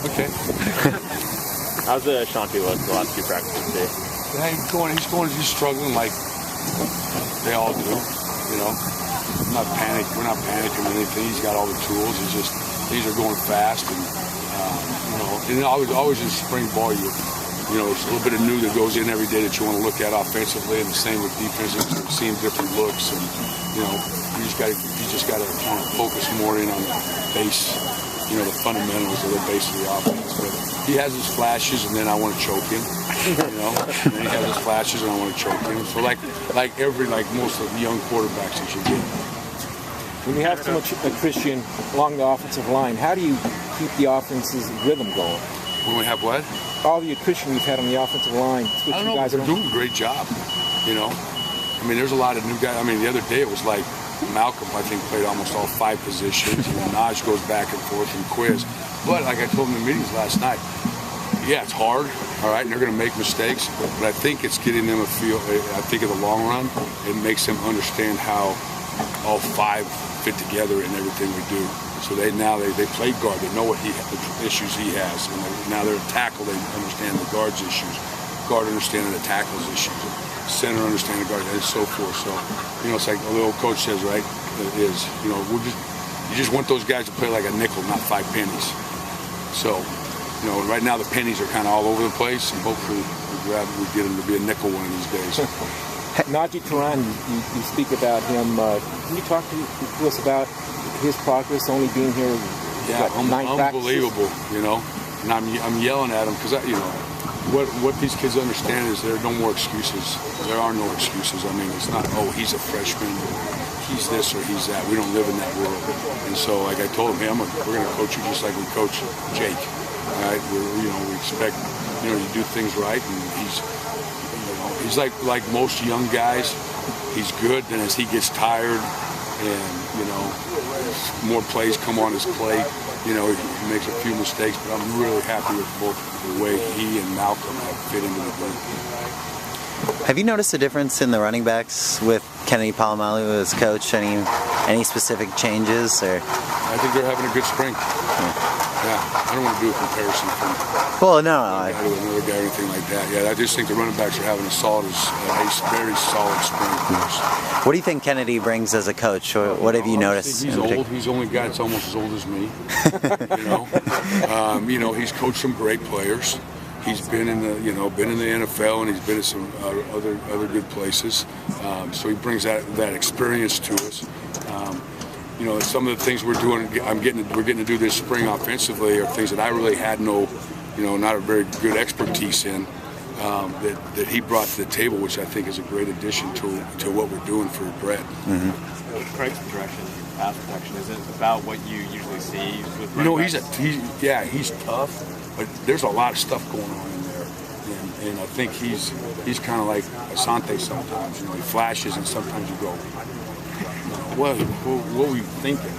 Okay. How's Shanti look the last few practices today? Yeah, he's struggling like they all do, you know. We're not panicking or anything. He's got all the tools. It's just these are going fast, and and always in spring ball, it's a little bit of new that goes in every day that you want to look at offensively, and the same with defensive, seeing different looks, and you just got to kind of focus more in on the base, the fundamentals of the base of the offense. But he has his flashes, and then I want to choke him. And then he has his flashes, and I want to choke him. So like most of the young quarterbacks that you get. When you have so much attrition along the offensive line, how do you keep the offense's rhythm going? When we have what? All the attrition we've had on the offensive line. I don't know, but they're doing a great job. I mean, there's a lot of new guys. I mean, the other day it was like Malcolm, I think, played almost all 5 positions. Naj goes back and forth and Quiz. But like I told him in the meetings last night, yeah, it's hard, all right, and they're going to make mistakes, but I think it's getting them a feel. I think in the long run, it makes them understand how all 5 fit together in everything we do. So they play guard. They know what the issues he has, and now they're a tackle. They understand the guard's issues. Guard understanding the tackle's issues. Center understanding the guard, and so forth. So it's like the old coach says, right? You just want those guys to play like a nickel, not 5 pennies. So right now the pennies are kind of all over the place, and hopefully we get them to be a nickel one of these days. Najee Turan, you speak about him. Can you talk to us about his progress, only being here? Yeah, unbelievable. And I'm yelling at him because what these kids understand is there are no more excuses. There are no excuses. I mean, it's not he's a freshman, he's this or he's that. We don't live in that world. And so, like I told him, we're going to coach you just like we coach Jake. All right, we expect you do things right, and he's like most young guys. He's good, and as he gets tired, and more plays come on his plate, he makes a few mistakes. But I'm really happy with both the way he and Malcolm have fit into the group. Have you noticed a difference in the running backs with Kennedy Palomalu as coach? Any specific changes? Or I think they're having a good spring. Yeah, I don't want to do a comparison from one guy to another guy or anything like that. Yeah, I just think the running backs are having a very solid spring for us. What do you think Kennedy brings as a coach? Or what have you noticed? He's old. He's the only guy that's almost as old as me. He's coached some great players. He's been in the NFL, and he's been at some other good places. So he brings that experience to us. Some of the things we're doing, we're getting to do this spring offensively are things that I really had not a very good expertise in, that he brought to the table, which I think is a great addition to what we're doing for Brett. Mm-hmm. Craig's progression, pass protection, is it about what you usually see with running backs? He's tough, but there's a lot of stuff going on in there, and I think he's kind of like Asante sometimes. He flashes, and sometimes you go, what were you thinking?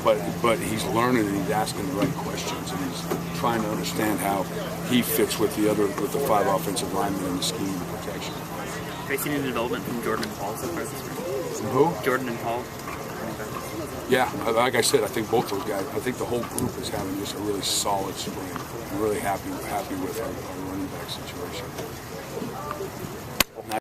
But he's learning, and he's asking the right questions, and he's trying to understand how he fits with the 5 offensive linemen in the scheme of protection. Have you seen any development from Jordan and Paul so far this spring? From who? Jordan and Paul. Yeah, like I said, I think both those guys. I think the whole group is having just a really solid spring. I'm really happy with our running back situation.